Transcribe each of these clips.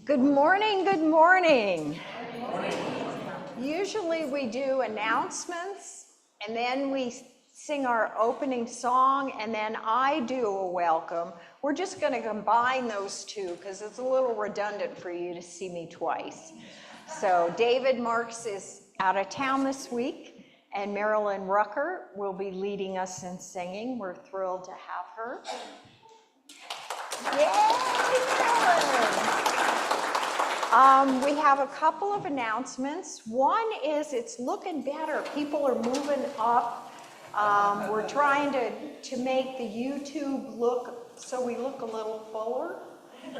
Good morning, good morning. Usually we do announcements and then we sing our opening song and then I do a welcome. We're just going to combine those two because it's a little redundant for you to see me twice. So David Marks is out of town this week and Marilyn Rucker will be leading us in singing. We're thrilled to have her. Yay, Marilyn! We have a couple of announcements. One is it's looking better. People are moving up. We're trying to make the YouTube look so we look a little fuller.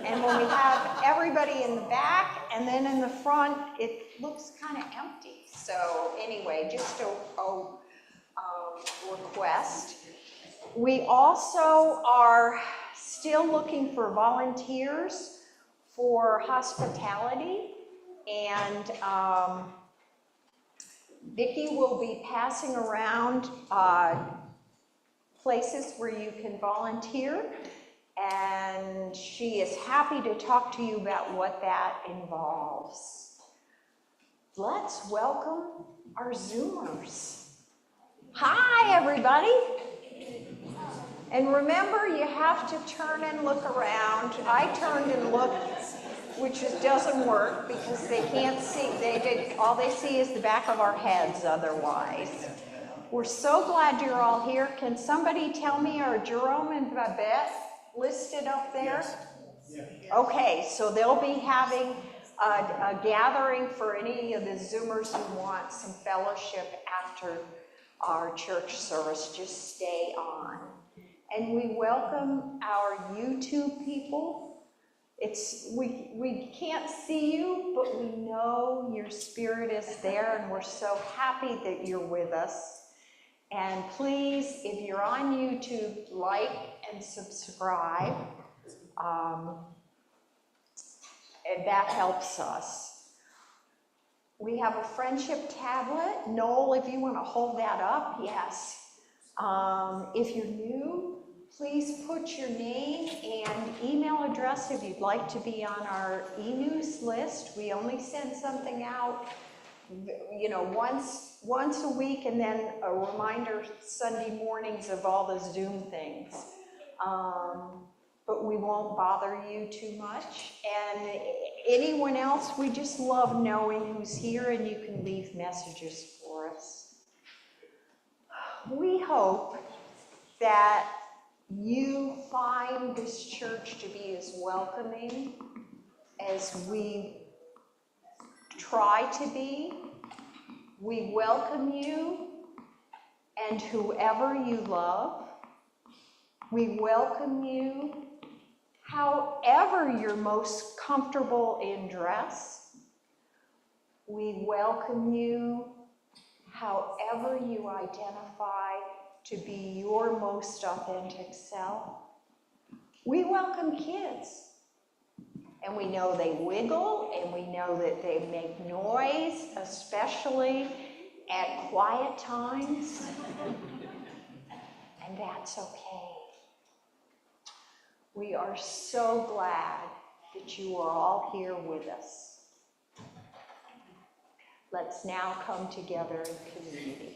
And when we have everybody in the back and then in the front, it looks kind of empty. So anyway, just a request. We also are still looking for volunteers for hospitality, and Vicki will be passing around places where you can volunteer, and she is happy to talk to you about what that involves. Let's welcome our Zoomers. Hi, everybody. And remember, you have to turn and look around. I turned and looked, which doesn't work because they can't see. All they see is the back of our heads otherwise. We're so glad you're all here. Can somebody tell me, are Jerome and Babette listed up there? Yes. Okay, so they'll be having a gathering for any of the Zoomers who want some fellowship after our church service. Just stay on. And we welcome our YouTube people. We can't see you, but we know your spirit is there, and we're so happy that you're with us. And please, if you're on YouTube, like and subscribe. And that helps us. We have a friendship tablet. Noel, if you want to hold that up, yes. If you're new, Please put your name and email address if you'd like to be on our e-news list. We only send something out, once a week, and then a reminder Sunday mornings of all the Zoom things. But we won't bother you too much. And anyone else, we just love knowing who's here, and you can leave messages for us. We hope that you find this church to be as welcoming as we try to be. We welcome you and whoever you love. We welcome you however you're most comfortable in dress. We welcome you however you identify to be your most authentic self. We welcome kids, and we know they wiggle, and we know that they make noise, especially at quiet times, and that's okay. We are so glad that you are all here with us. Let's now come together in community.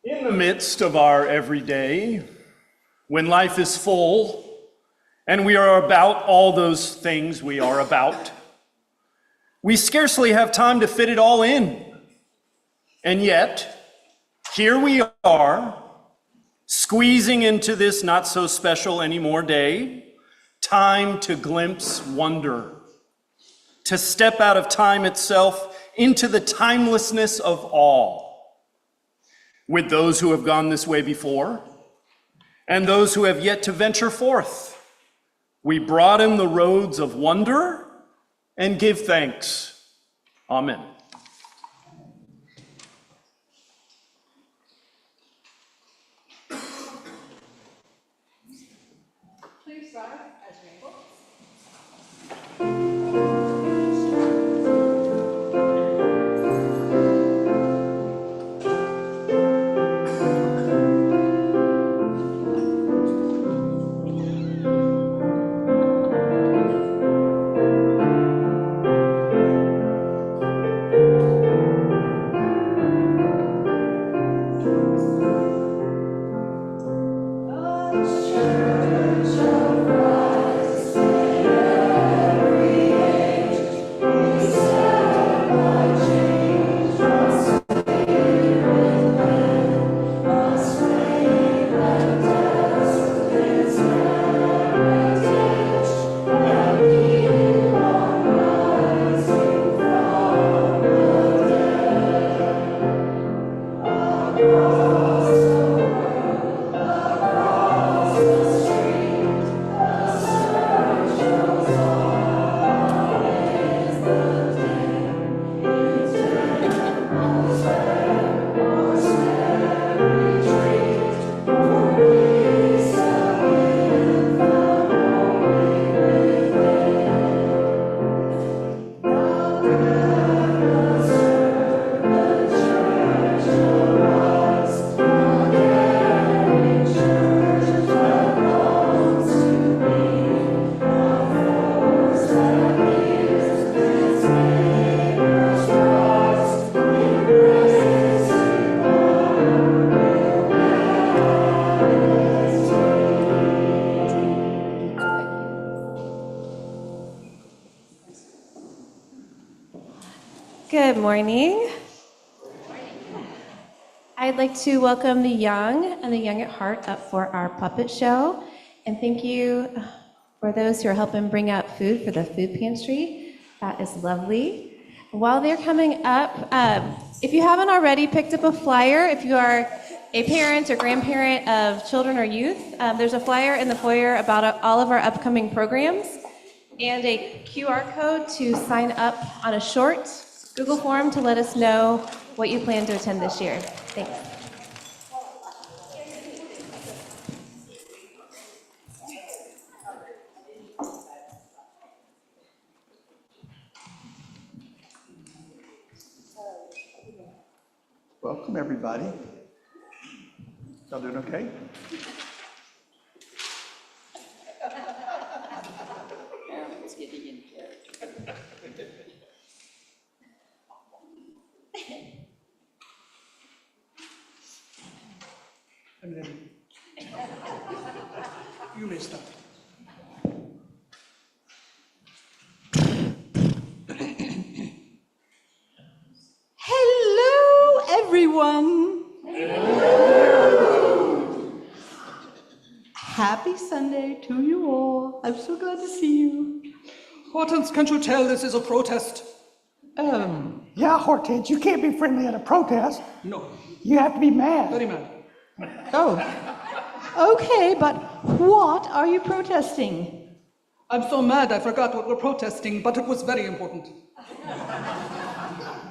In the midst of our everyday, when life is full and we are about all those things we are about, we scarcely have time to fit it all in. And yet, here we are, squeezing into this not so special anymore day, time to glimpse wonder, to step out of time itself into the timelessness of awe. With those who have gone this way before, and those who have yet to venture forth, we broaden the roads of wonder and give thanks. Amen. Please rise as we go. Across morning. I'd like to welcome the young and the young at heart up for our puppet show. And thank you for those who are helping bring out food for the food pantry. That is lovely. While they're coming up, if you haven't already picked up a flyer, if you are a parent or grandparent of children or youth, there's a flyer in the foyer about all of our upcoming programs and a QR code to sign up on a short Google form to let us know what you plan to attend this year. Thanks. Welcome, everybody. Y'all doing okay? It's getting in character. And then you may start. Hello, everyone. Happy Sunday to you all. I'm so glad to see you. Hortense, can't you tell this is a protest? Yeah, Hortense, you can't be friendly at a protest. No, You have to be mad. very mad. Oh, okay, but what are you protesting? I'm so mad I forgot what we're protesting, but it was very important.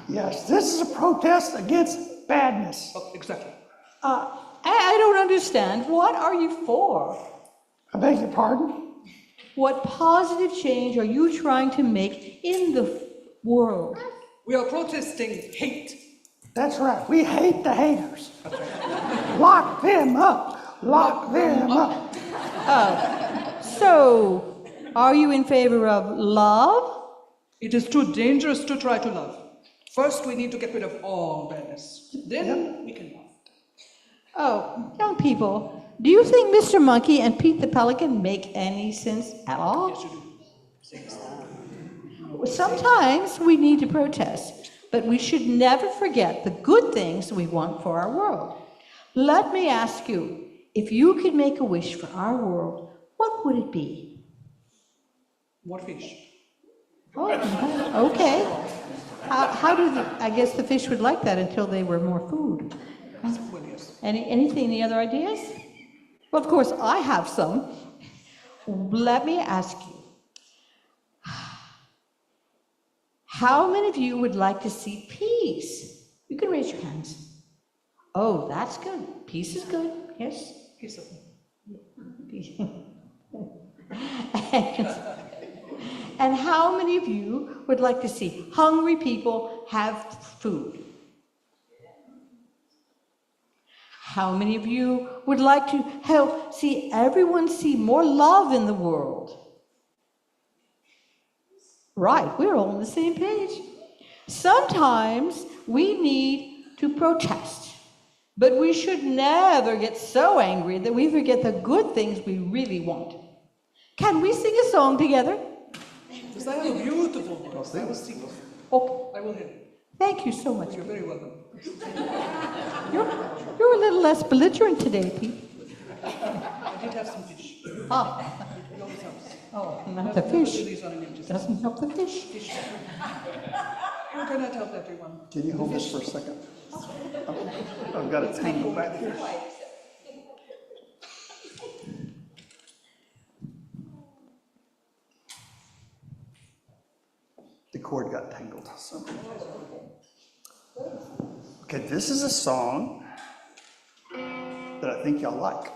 Yes, this is a protest against badness. Oh, exactly. I don't understand. What are you for? I beg your pardon? What positive change are you trying to make in the world? We are protesting hate. That's right, we hate the haters. Lock them up, lock them up. So, are you in favor of love? It is too dangerous to try to love. First, we need to get rid of all badness. Then we can love. Oh, young people, do you think Mr. Monkey and Pete the Pelican make any sense at all? Yes, you do. Sometimes we need to protest, but we should never forget the good things we want for our world. Let me ask you, if you could make a wish for our world, what would it be? What fish? Oh, okay. I guess the fish would like that until they were more food. Well, yes. Any other ideas? Well, of course, I have some. Let me ask you. How many of you would like to see peace? You can raise your hands. Oh, that's good. Peace is good. Yes. Piece of And how many of you would like to see hungry people have food? How many of you would like to help see everyone see more love in the world? Right, we're all on the same page. Sometimes we need to protest, but we should never get so angry that we forget the good things we really want. Can we sing a song together? Yes, I have a beautiful voice. I will sing. Okay, I will hear. thank you so much. You're very welcome. You're a little less belligerent today, Pete. I did have some fish. Ah, It always helps. oh, not the fish. Lilies on an empty stomach. Doesn't help the fish. Fish. You cannot help everyone. Can you hold this for a second? I've got a tangle back here. The cord got tangled. So. Okay, this is a song that I think y'all like.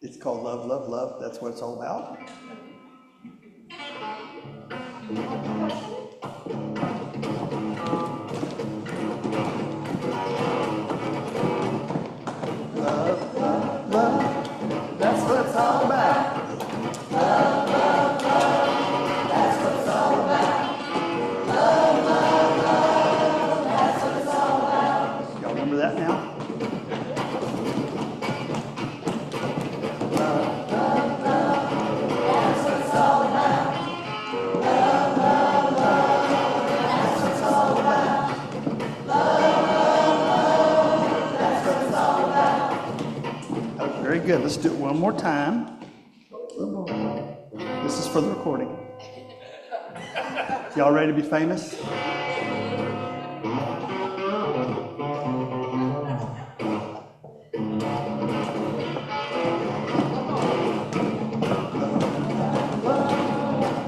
It's called Love, Love, Love. That's what it's all about. Love, love, love. That's what it's all about. Love, love, love. That's what it's all about. Love, love, love. That's what it's all about. Y'all remember that now? Love, love, love. That's what it's all about. Love, love. good. Let's do it one more time. This is for the recording. Y'all ready to be famous?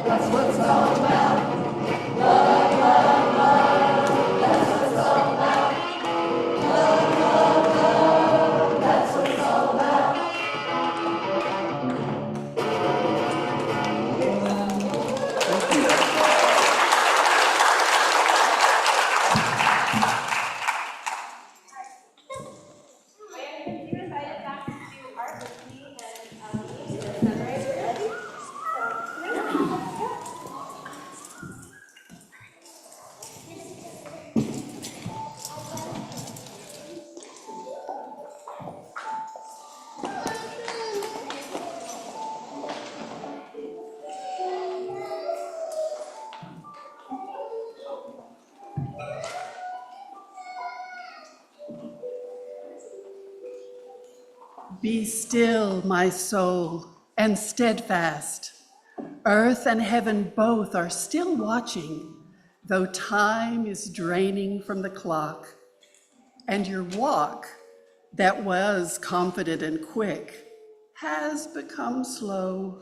That's what it's all about. Be still, my soul, and steadfast. Earth and heaven both are still watching, though time is draining from the clock, and your walk, that was confident and quick, has become slow.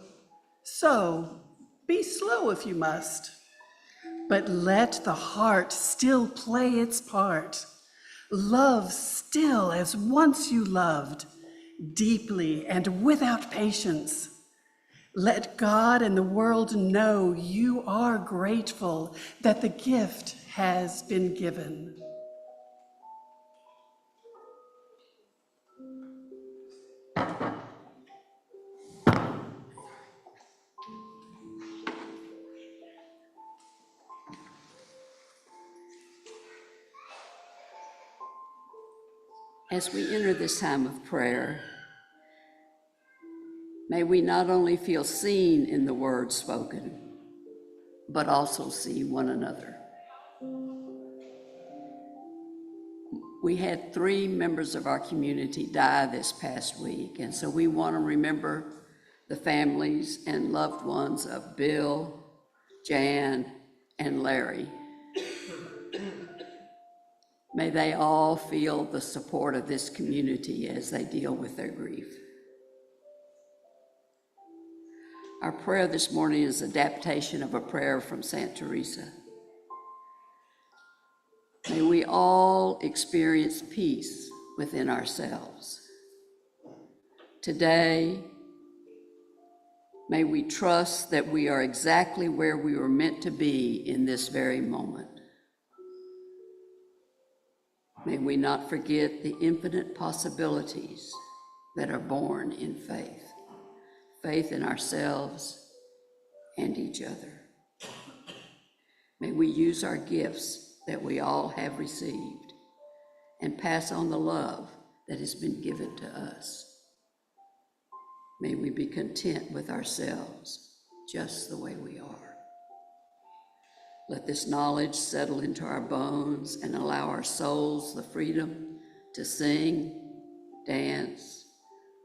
So be slow if you must, but let the heart still play its part. Love still as once you loved, deeply and without patience. Let God and the world know you are grateful that the gift has been given. As we enter this time of prayer, may we not only feel seen in the words spoken, but also see one another. We had 3 members of our community die this past week, and so we want to remember the families and loved ones of Bill, Jan, and Larry. May they all feel the support of this community as they deal with their grief. Our prayer this morning is an adaptation of a prayer from Saint Teresa. May we all experience peace within ourselves. Today, may we trust that we are exactly where we were meant to be in this very moment. May we not forget the infinite possibilities that are born in faith, faith in ourselves and each other. May we use our gifts that we all have received and pass on the love that has been given to us. May we be content with ourselves just the way we are. Let this knowledge settle into our bones and allow our souls the freedom to sing, dance,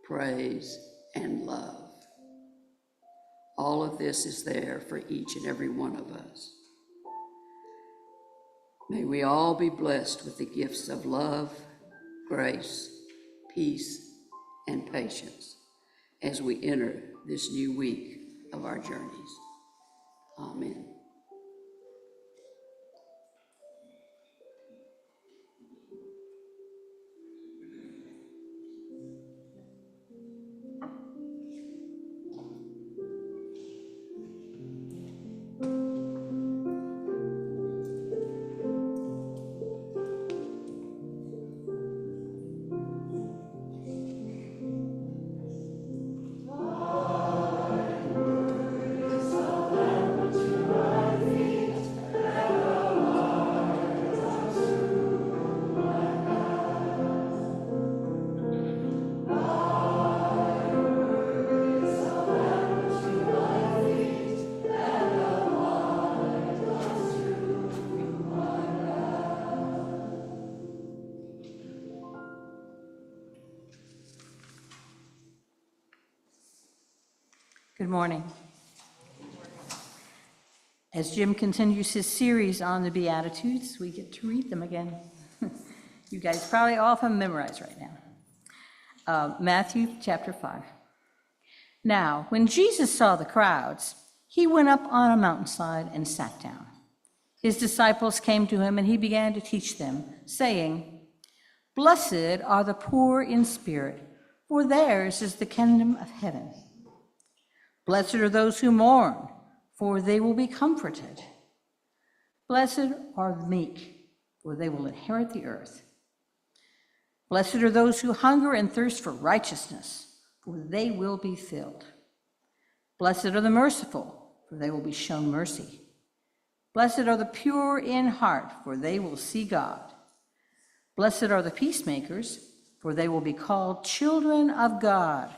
praise, and love. All of this is there for each and every one of us. May we all be blessed with the gifts of love, grace, peace, and patience as we enter this new week of our journeys. Amen. To Good morning. As Jim continues his series on the Beatitudes, we get to read them again. You guys probably all have them memorized right now. Matthew chapter 5. Now, when Jesus saw the crowds, he went up on a mountainside and sat down. His disciples came to him, and he began to teach them, saying, "Blessed are the poor in spirit, for theirs is the kingdom of heaven. Blessed are those who mourn, for they will be comforted. Blessed are the meek, for they will inherit the earth. Blessed are those who hunger and thirst for righteousness, for they will be filled. Blessed are the merciful, for they will be shown mercy. Blessed are the pure in heart, for they will see God. Blessed are the peacemakers, for they will be called children of God.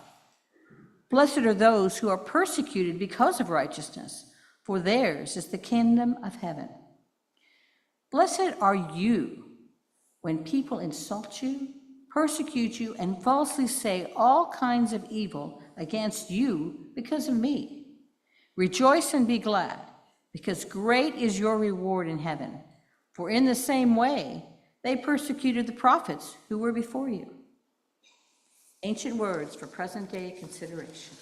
Blessed are those who are persecuted because of righteousness, for theirs is the kingdom of heaven. Blessed are you when people insult you, persecute you, and falsely say all kinds of evil against you because of me. Rejoice and be glad, because great is your reward in heaven. For in the same way, they persecuted the prophets who were before you." Ancient words for present-day consideration.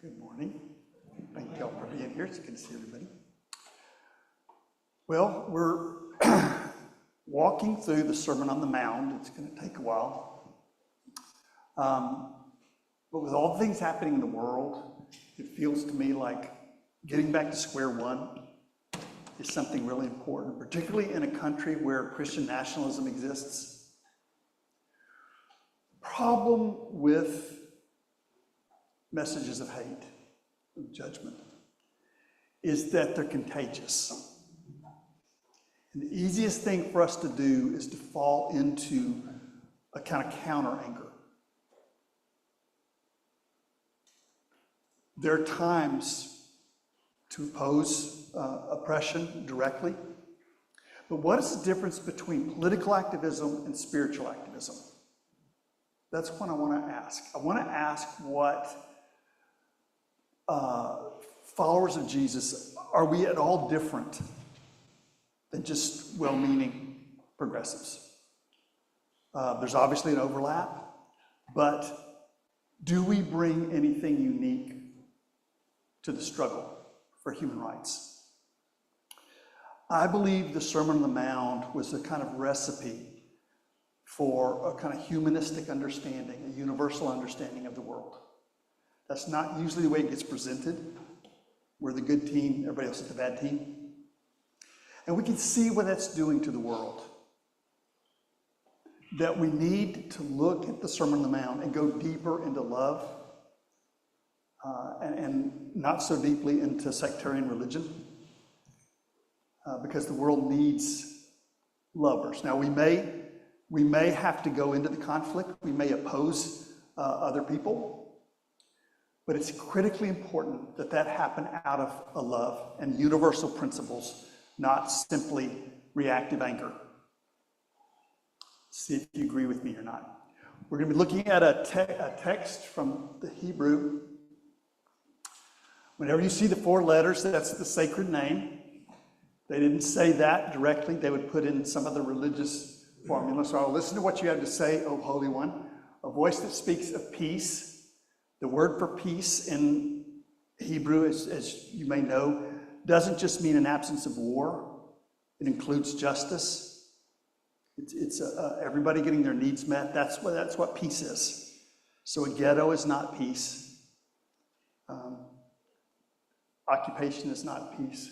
Good morning. Thank you all for being here. It's good to see everybody. Well, we're walking through the Sermon on the Mount. It's going to take a while. But with all the things happening in the world, it feels to me like getting back to square one is something really important, particularly in a country where Christian nationalism exists. The problem with messages of hate, of judgment, is that they're contagious. And the easiest thing for us to do is to fall into a kind of counter anger. There are times to oppose oppression directly, but what is the difference between political activism and spiritual activism? That's what I want to ask. I want to ask what followers of Jesus, are we at all different than just well-meaning progressives? There's obviously an overlap, but do we bring anything unique to the struggle for human rights? I believe the Sermon on the Mount was a kind of recipe for a kind of humanistic understanding, a universal understanding of the world. That's not usually the way it gets presented. We're the good team, everybody else is the bad team. And we can see what that's doing to the world. That we need to look at the Sermon on the Mount and go deeper into love, and not so deeply into sectarian religion, because the world needs lovers. Now, we may have to go into the conflict. We may oppose other people, but it's critically important that that happen out of a love and universal principles, not simply reactive anger. See if you agree with me or not. We're going to be looking at a text from the Hebrew. Whenever you see the 4 letters, that's the sacred name. They didn't say that directly. They would put in some other religious formula. So I'll listen to what you have to say, O Holy One. A voice that speaks of peace. The word for peace in Hebrew, as you may know, doesn't just mean an absence of war. It includes justice. It's everybody getting their needs met. That's what peace is. So a ghetto is not peace. Occupation is not peace.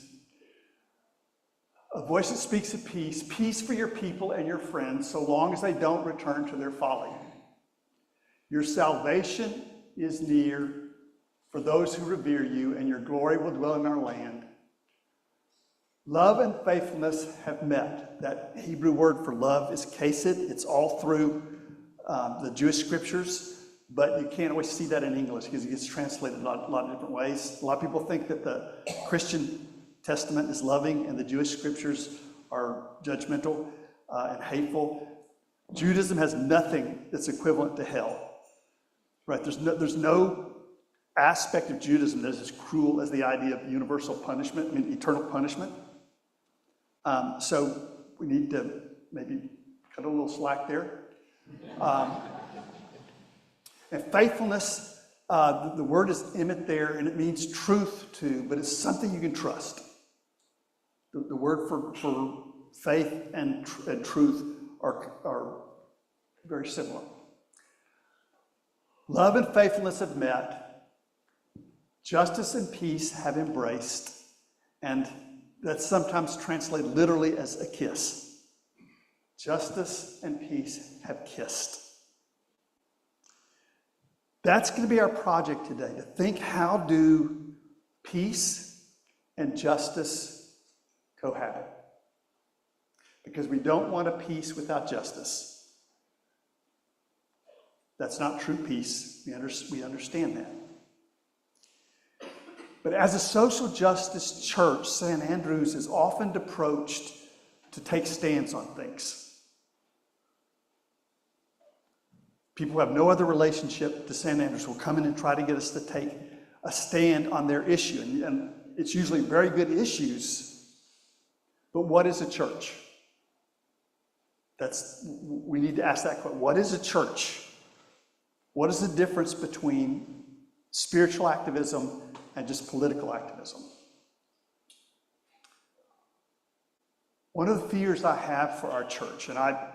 A voice that speaks of peace, peace for your people and your friends, so long as they don't return to their folly. Your salvation is near for those who revere you, and your glory will dwell in our land. Love and faithfulness have met. That Hebrew word for love is chesed. It's all through the Jewish scriptures. But you can't always see that in English because it gets translated a lot of different ways. A lot of people think that the Christian Testament is loving and the Jewish scriptures are judgmental and hateful. Judaism has nothing that's equivalent to hell, right? There's no aspect of Judaism that is as cruel as the idea of universal punishment, eternal punishment. So we need to maybe cut a little slack there. And faithfulness, the word is emet there, and it means truth too, but it's something you can trust. The word for faith and truth are very similar. Love and faithfulness have met. Justice and peace have embraced. And that's sometimes translated literally as a kiss. Justice and peace have kissed. That's going to be our project today, to think, how do peace and justice cohabit? Because we don't want a peace without justice. That's not true peace. We understand that. But as a social justice church, St. Andrews is often approached to take stands on things. People who have no other relationship to St. Andrews will come in and try to get us to take a stand on their issue. And it's usually very good issues. But what is a church? We need to ask that question. What is a church? What is the difference between spiritual activism and just political activism? One of the fears I have for our church, and I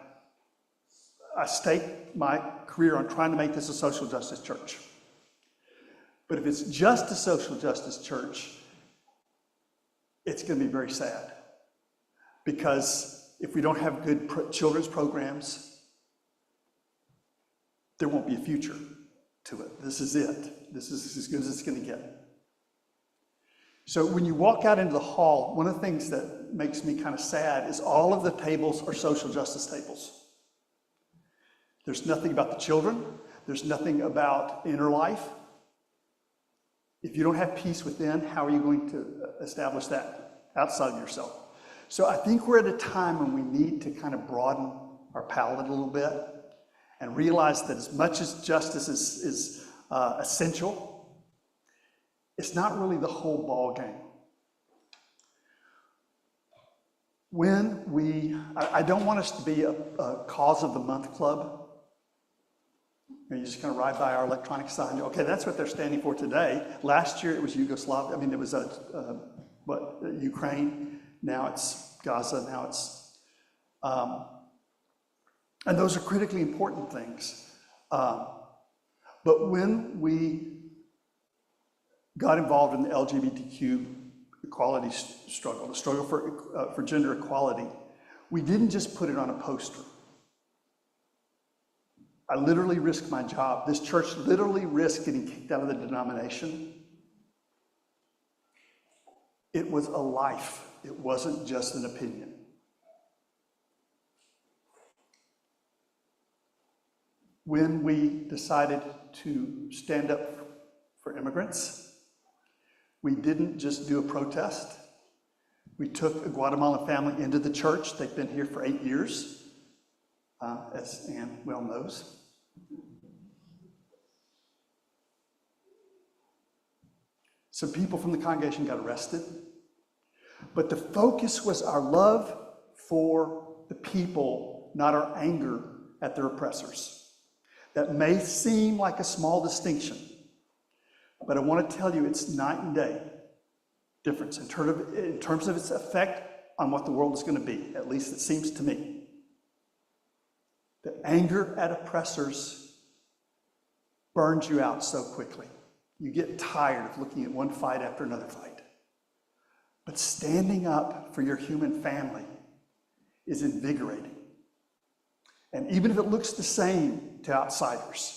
stake my career on trying to make this a social justice church. But if it's just a social justice church, it's going to be very sad. Because if we don't have good children's programs, there won't be a future to it. This is it. This is as good as it's going to get. So when you walk out into the hall, one of the things that makes me kind of sad is all of the tables are social justice tables. There's nothing about the children. There's nothing about inner life. If you don't have peace within, how are you going to establish that outside of yourself? So I think we're at a time when we need to kind of broaden our palette a little bit and realize that as much as justice is essential, it's not really the whole ball game. I don't want us to be a cause of the month club. You're just going to ride by our electronic sign. Okay, that's what they're standing for today. Last year it was Yugoslavia. It was Ukraine. Now it's Gaza. Now it's, and those are critically important things. But when we got involved in the LGBTQ equality struggle, the struggle for gender equality, we didn't just put it on a poster. I literally risked my job. This church literally risked getting kicked out of the denomination. It was a life. It wasn't just an opinion. When we decided to stand up for immigrants, we didn't just do a protest. We took a Guatemalan family into the church. They've been here for 8 years, as Ann well knows. Some people from the congregation got arrested, but the focus was our love for the people, not our anger at their oppressors. That may seem like a small distinction, but I want to tell you it's night and day difference in terms of its effect on what the world is going to be, at least it seems to me. The anger at oppressors burns you out so quickly. You get tired of looking at one fight after another fight. But standing up for your human family is invigorating. And even if it looks the same to outsiders,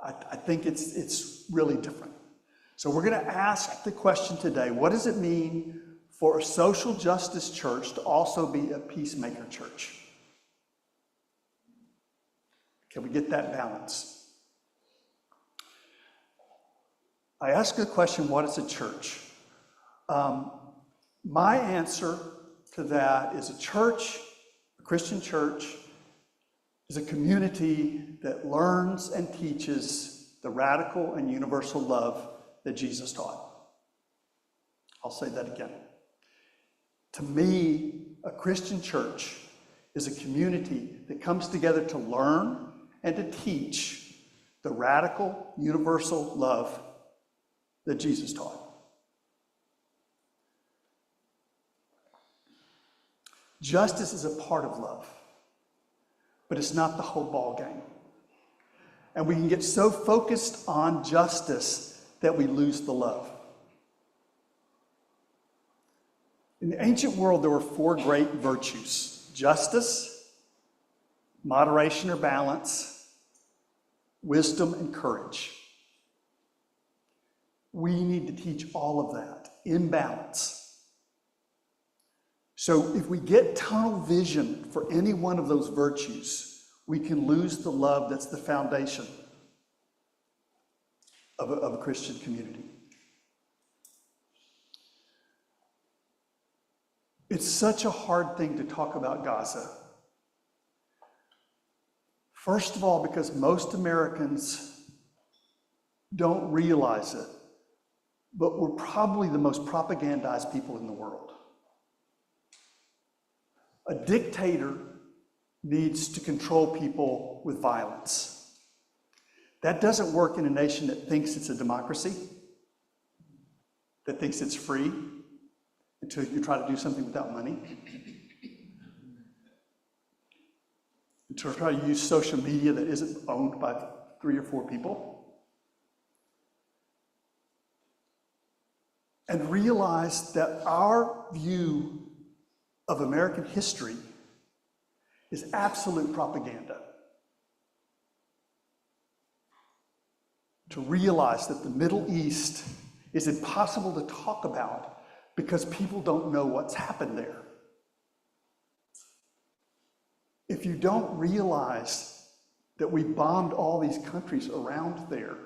I think it's really different. So we're going to ask the question today, what does it mean for a social justice church to also be a peacemaker church? Can we get that balance? I ask the question, what is a church? My answer to that is a church, a Christian church, is a community that learns and teaches the radical and universal love that Jesus taught. I'll say that again. To me, a Christian church is a community that comes together to learn and to teach the radical, universal love that Jesus taught. Justice is a part of love, but it's not the whole ball game. And we can get so focused on justice that we lose the love. In the ancient world, there were 4 great virtues: justice, moderation or balance, wisdom, and courage. We need to teach all of that in balance. So if we get tunnel vision for any one of those virtues, we can lose the love that's the foundation of a Christian community. It's such a hard thing to talk about Gaza. First of all, because most Americans don't realize it, but we're probably the most propagandized people in the world. A dictator needs to control people with violence. That doesn't work in a nation that thinks it's a democracy, that thinks it's free, until you try to do something without money. To try to use social media that isn't owned by 3 or 4 people. And realize that our view of American history is absolute propaganda. To realize that the Middle East is impossible to talk about because people don't know what's happened there. If you don't realize that we bombed all these countries around there,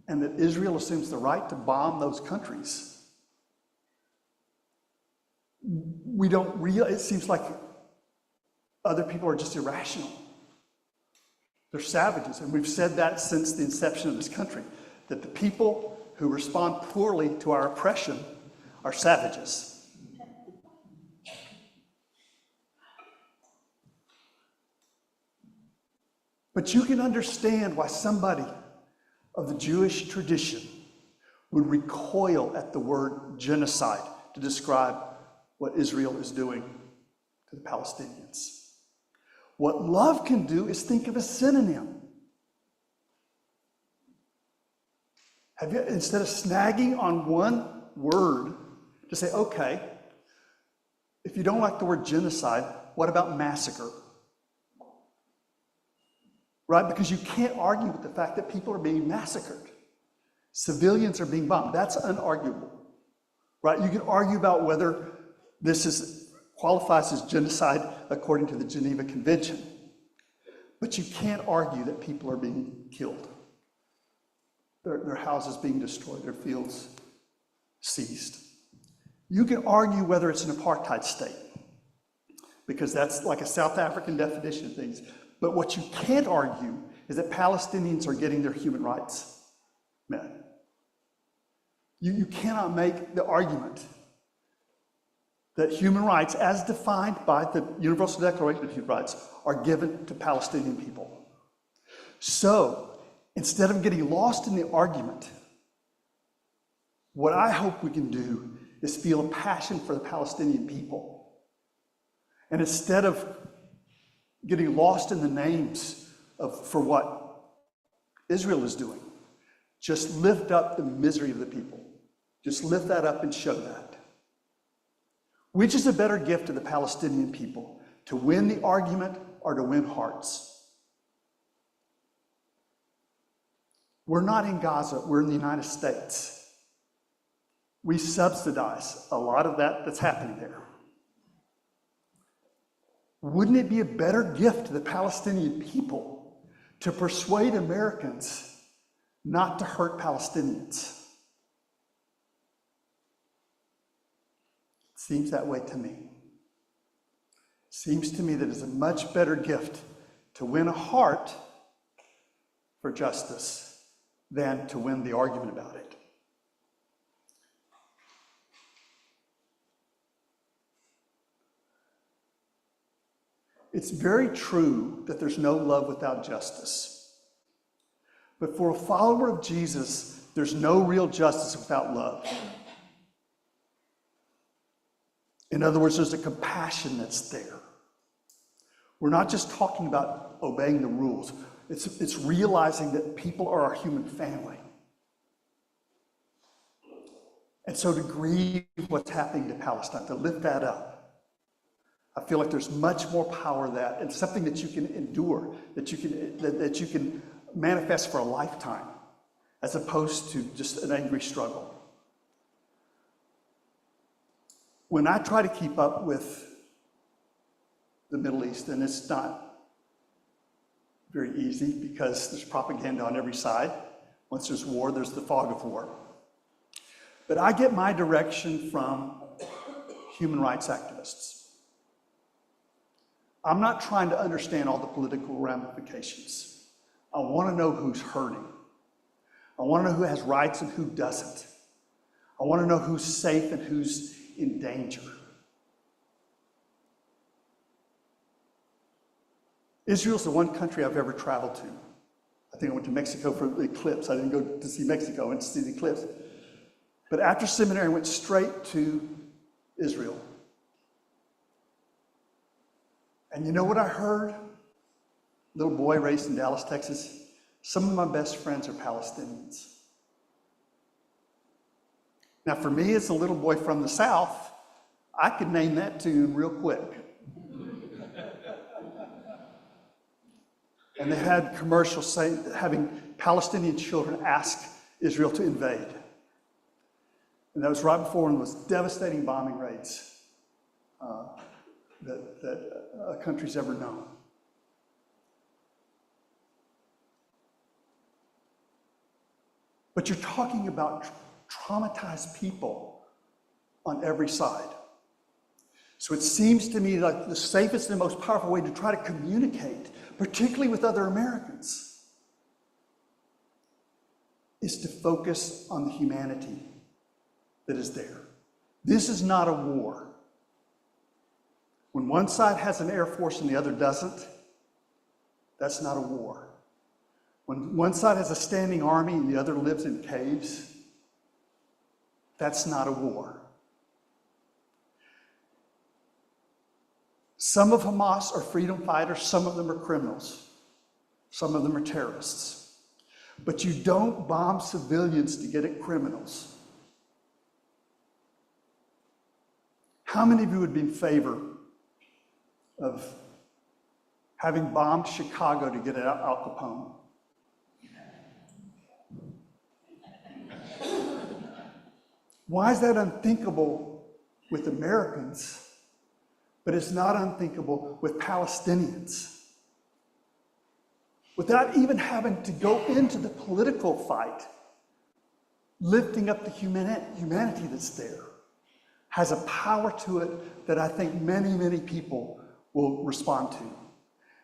and that Israel assumes the right to bomb those countries, we don't realize, it seems like other people are just irrational. They're savages, and we've said that since the inception of this country, that the people who respond poorly to our oppression are savages. But you can understand why somebody of the Jewish tradition would recoil at the word genocide to describe what Israel is doing to the Palestinians. What love can do is think of a synonym. Have you, instead of snagging on one word, to say, okay, if you don't like the word genocide, what about massacre? Right? Because you can't argue with the fact that people are being massacred. Civilians are being bombed. That's unarguable. Right? You can argue about whether this qualifies as genocide according to the Geneva Convention. But you can't argue that people are being killed. Their houses being destroyed, their fields seized. You can argue whether it's an apartheid state, because that's like a South African definition of things. But what you can't argue is that Palestinians are getting their human rights met. You cannot make the argument that human rights, as defined by the Universal Declaration of Human Rights, are given to Palestinian people. So, instead of getting lost in the argument, what I hope we can do is feel a passion for the Palestinian people. And instead of getting lost in the names for what Israel is doing, just lift up the misery of the people. Just lift that up and show that. Which is a better gift to the Palestinian people, to win the argument or to win hearts? We're not in Gaza, we're in the United States. We subsidize a lot of that's happening there. Wouldn't it be a better gift to the Palestinian people to persuade Americans not to hurt Palestinians? Seems that way to me. Seems to me that it's a much better gift to win a heart for justice than to win the argument about it. It's very true that there's no love without justice. But for a follower of Jesus, there's no real justice without love. In other words, there's a compassion that's there. We're not just talking about obeying the rules. It's realizing that people are our human family. And so to grieve what's happening to Palestine, to lift that up, I feel like there's much more power in that, and something that you can endure, that you can manifest for a lifetime, as opposed to just an angry struggle. When I try to keep up with the Middle East, and it's not very easy because there's propaganda on every side. Once there's war, there's the fog of war. But I get my direction from human rights activists. I'm not trying to understand all the political ramifications. I want to know who's hurting. I want to know who has rights and who doesn't. I want to know who's safe and who's in danger. Israel's the one country I've ever traveled to. I think I went to Mexico for the eclipse. I didn't go to see Mexico, I went to see the eclipse. But after seminary, I went straight to Israel. And you know what I heard? Little boy raised in Dallas, Texas. Some of my best friends are Palestinians. Now, for me, as a little boy from the South, I could name that tune real quick. And they had commercials saying, having Palestinian children ask Israel to invade. And that was right before one of the most devastating bombing raids that a country's ever known. But you're talking about traumatized people on every side. So it seems to me like the safest and most powerful way to try to communicate, particularly with other Americans, is to focus on the humanity that is there. This is not a war. When one side has an air force and the other doesn't, that's not a war. When one side has a standing army and the other lives in caves, that's not a war. Some of Hamas are freedom fighters, some of them are criminals, some of them are terrorists. But you don't bomb civilians to get at criminals. How many of you would be in favor of having bombed Chicago to get at Al Capone? Why is that unthinkable with Americans, but it's not unthinkable with Palestinians? Without even having to go into the political fight, lifting up the humanity that's there has a power to it that I think many, many people will respond to.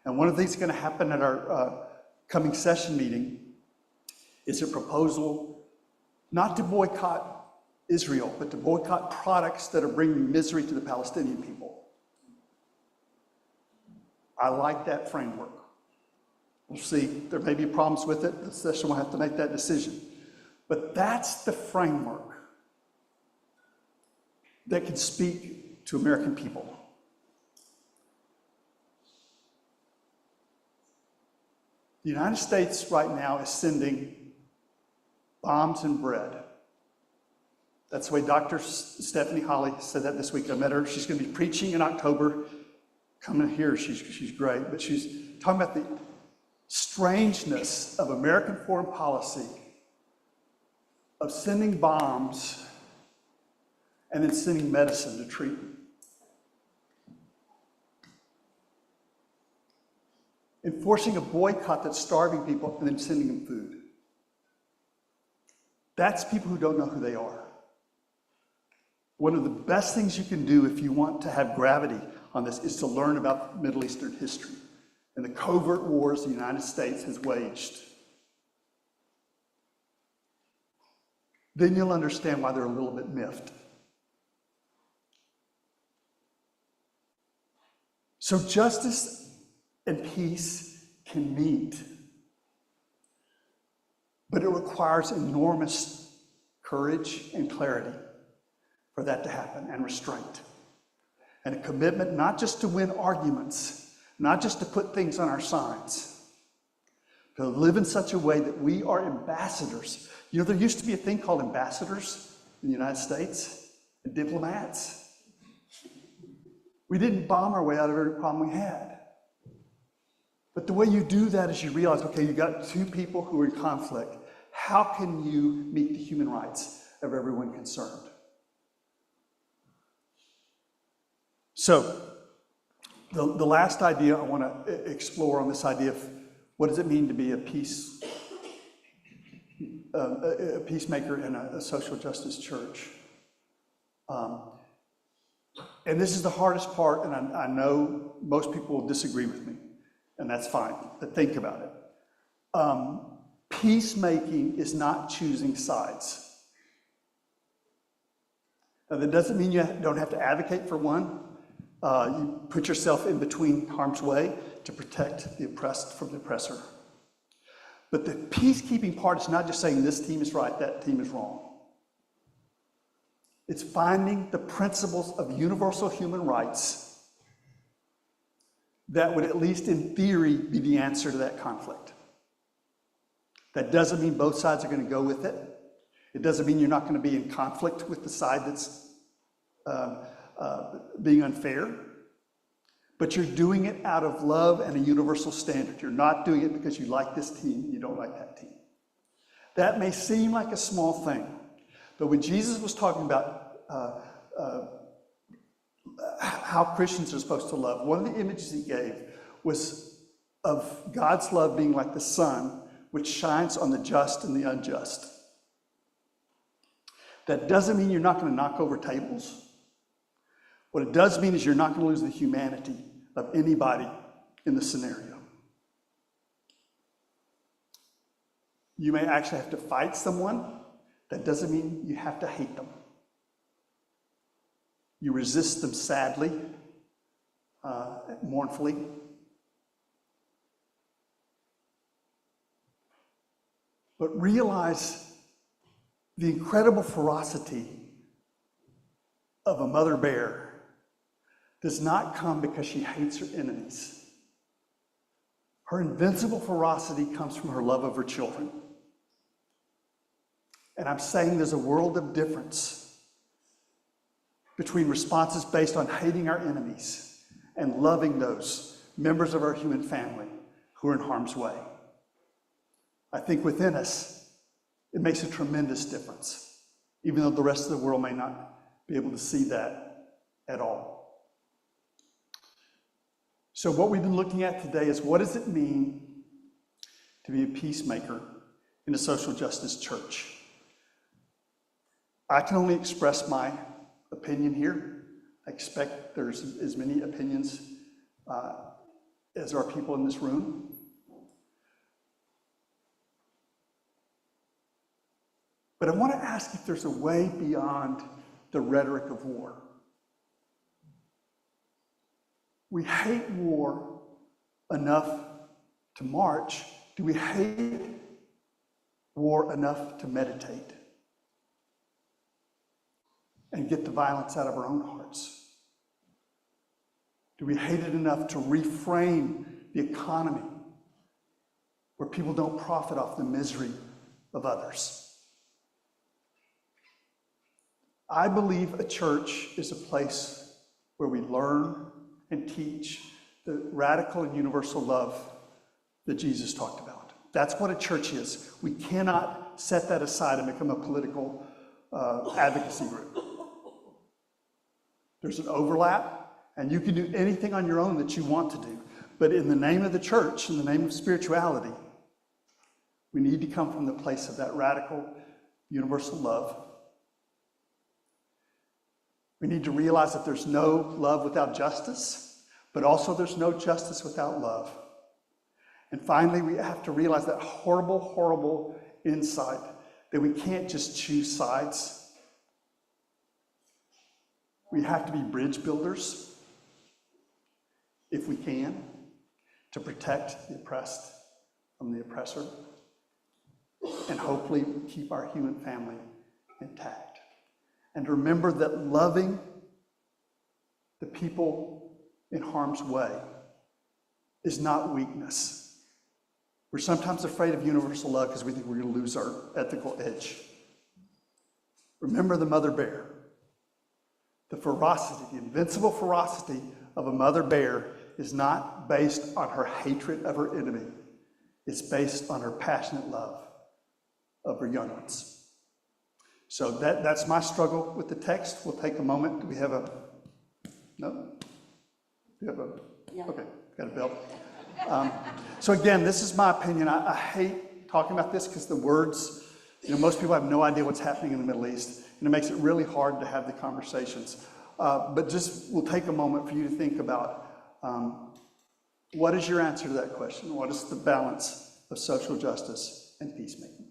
And one of the things that's going to happen at our coming session meeting is a proposal not to boycott Israel, but to boycott products that are bringing misery to the Palestinian people. I like that framework. We'll see. There may be problems with it. The session will have to make that decision. But that's the framework that can speak to American people. The United States right now is sending bombs and bread. That's the way Dr. Stephanie Holly said that this week. I met her. She's going to be preaching in October. Come in here. She's great. But she's talking about the strangeness of American foreign policy of sending bombs and then sending medicine to treat them. Enforcing a boycott that's starving people and then sending them food. That's people who don't know who they are. One of the best things you can do if you want to have gravity on this is to learn about Middle Eastern history and the covert wars the United States has waged. Then you'll understand why they're a little bit miffed. So justice and peace can meet, but it requires enormous courage and clarity for that to happen, and restraint. And a commitment not just to win arguments, not just to put things on our signs, but to live in such a way that we are ambassadors. You know, there used to be a thing called ambassadors in the United States, and diplomats. We didn't bomb our way out of every problem we had. But the way you do that is you realize, okay, you've got two people who are in conflict. How can you meet the human rights of everyone concerned? So, the last idea I want to explore on this idea of what does it mean to be a peacemaker in a social justice church. And this is the hardest part, and I know most people will disagree with me, and that's fine, but think about it. Peacemaking is not choosing sides. Now, that doesn't mean you don't have to advocate for one. You put yourself in between harm's way to protect the oppressed from the oppressor. But the peacekeeping part is not just saying this team is right, that team is wrong. It's finding the principles of universal human rights that would, at least in theory, be the answer to that conflict. That doesn't mean both sides are going to go with it. It doesn't mean you're not going to be in conflict with the side that's being unfair. But you're doing it out of love and a universal standard. You're not doing it because you like this team and you don't like that team. That may seem like a small thing, but when Jesus was talking about how Christians are supposed to love, one of the images he gave was of God's love being like the sun, which shines on the just and the unjust. That doesn't mean you're not going to knock over tables. What it does mean is you're not going to lose the humanity of anybody in the scenario. You may actually have to fight someone. That doesn't mean you have to hate them. You resist them sadly, mournfully. But realize the incredible ferocity of a mother bear does not come because she hates her enemies. Her invincible ferocity comes from her love of her children. And I'm saying there's a world of difference between responses based on hating our enemies and loving those members of our human family who are in harm's way. I think within us, it makes a tremendous difference, even though the rest of the world may not be able to see that at all. So what we've been looking at today is, what does it mean to be a peacemaker in a social justice church? I can only express my opinion here. I expect there's as many opinions as there are people in this room. But I want to ask if there's a way beyond the rhetoric of war. We hate war enough to march. Do we hate war enough to meditate and get the violence out of our own hearts? Do we hate it enough to reframe the economy where people don't profit off the misery of others? I believe a church is a place where we learn and teach the radical and universal love that Jesus talked about. That's what a church is. We cannot set that aside and become a political advocacy group. There's an overlap, and you can do anything on your own that you want to do. But in the name of the church, in the name of spirituality, we need to come from the place of that radical, universal love. We need to realize that there's no love without justice, but also there's no justice without love. And finally, we have to realize that horrible, horrible insight that we can't just choose sides. We have to be bridge builders, if we can, to protect the oppressed from the oppressor, and hopefully keep our human family intact. And remember that loving the people in harm's way is not weakness. We're sometimes afraid of universal love because we think we're going to lose our ethical edge. Remember the mother bear. The ferocity, the invincible ferocity of a mother bear is not based on her hatred of her enemy. It's based on her passionate love of her young ones. So that's my struggle with the text. We'll take a moment. Do we have a, no? Do you have a, Yeah. Okay, got a belt. So again, this is my opinion. I hate talking about this because the words, most people have no idea what's happening in the Middle East, and it makes it really hard to have the conversations. But just, we'll take a moment for you to think about what is your answer to that question? What is the balance of social justice and peacemaking?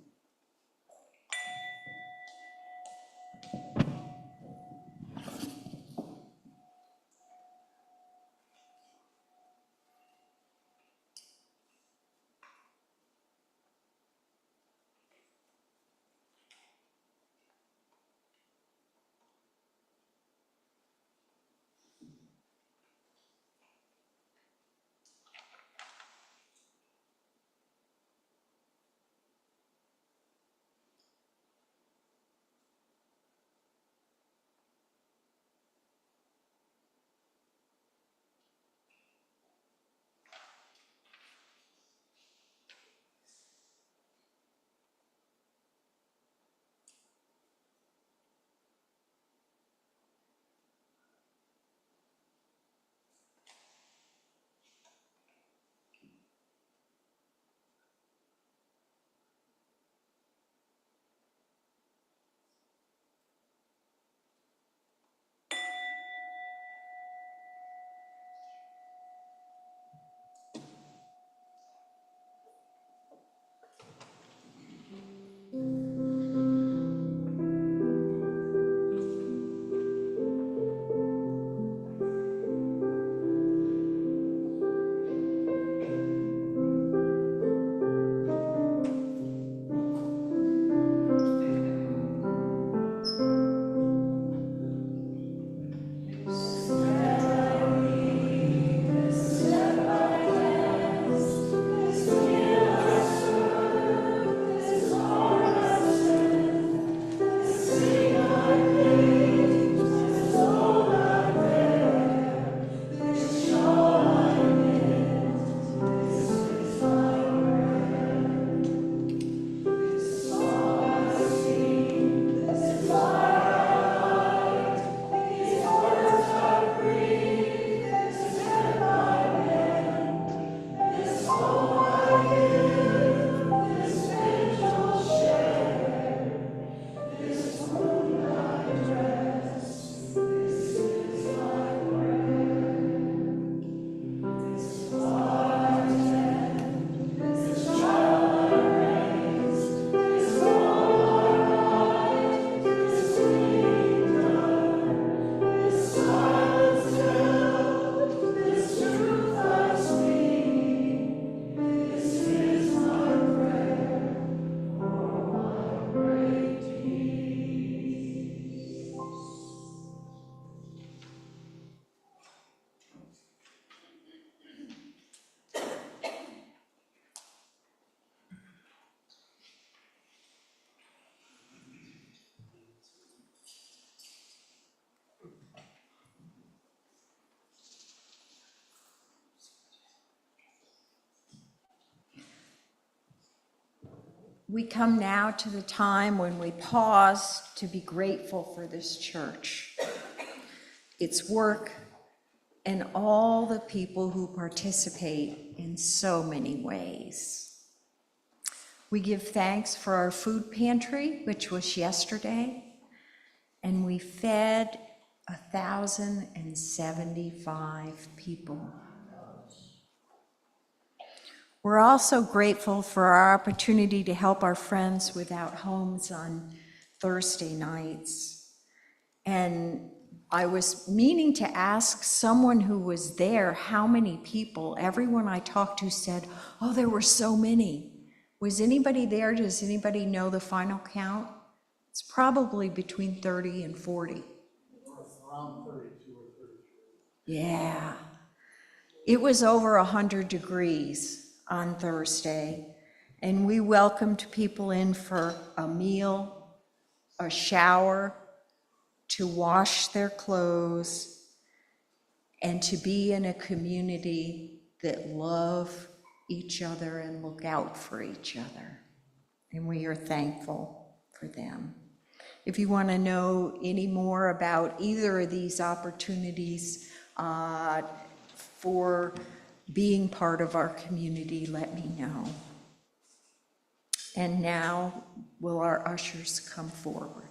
We come now to the time when we pause to be grateful for this church, its work, and all the people who participate in so many ways. We give thanks for our food pantry, which was yesterday, and we fed 1,075 people. We're also grateful for our opportunity to help our friends without homes on Thursday nights. And I was meaning to ask someone who was there how many people. Everyone I talked to said, oh, there were so many. Was anybody there? Does anybody know the final count? It's probably between 30 and 40. Around 32 or 33. Yeah. It was over 100 degrees on Thursday, and we welcomed people in for a meal, a shower, to wash their clothes, and to be in a community that love each other and look out for each other. And we are thankful for them. If you want to know any more about either of these opportunities for being part of our community, let me know. And now, will our ushers come forward?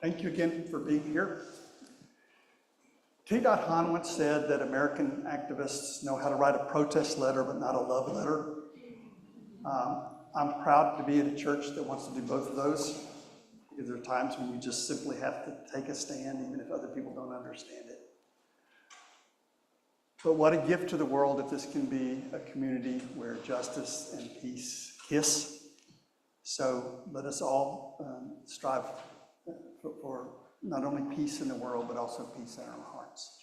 Thank you again for being here. T. Hahn once said that American activists know how to write a protest letter, but not a love letter. I'm proud to be at a church that wants to do both of those, because there are times when you just simply have to take a stand, even if other people don't understand it. But what a gift to the world if this can be a community where justice and peace kiss. So let us all strive for not only peace in the world, but also peace in our hearts.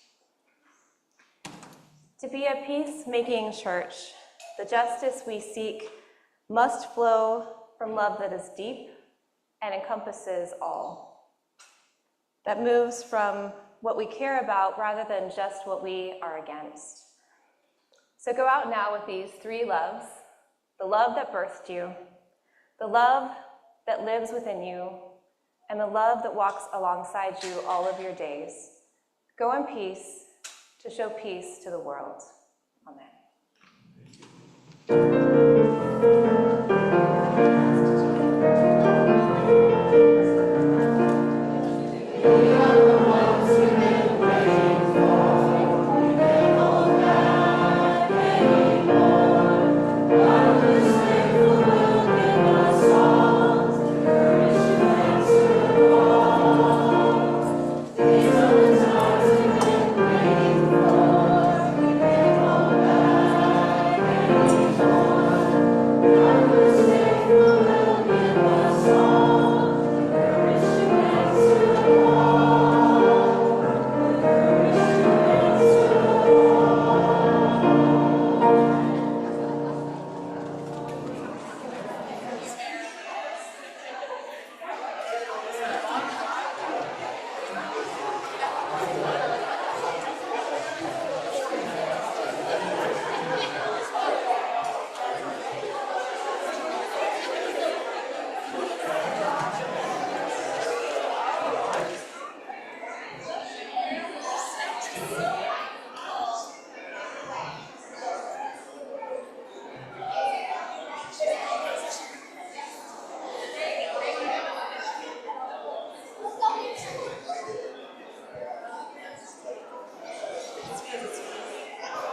To be a peacemaking church, the justice we seek must flow from love that is deep and encompasses all. That moves from what we care about rather than just what we are against. So go out now with these 3 loves: the love that birthed you, the love that lives within you, and the love that walks alongside you all of your days. Go in peace to show peace to the world. Amen.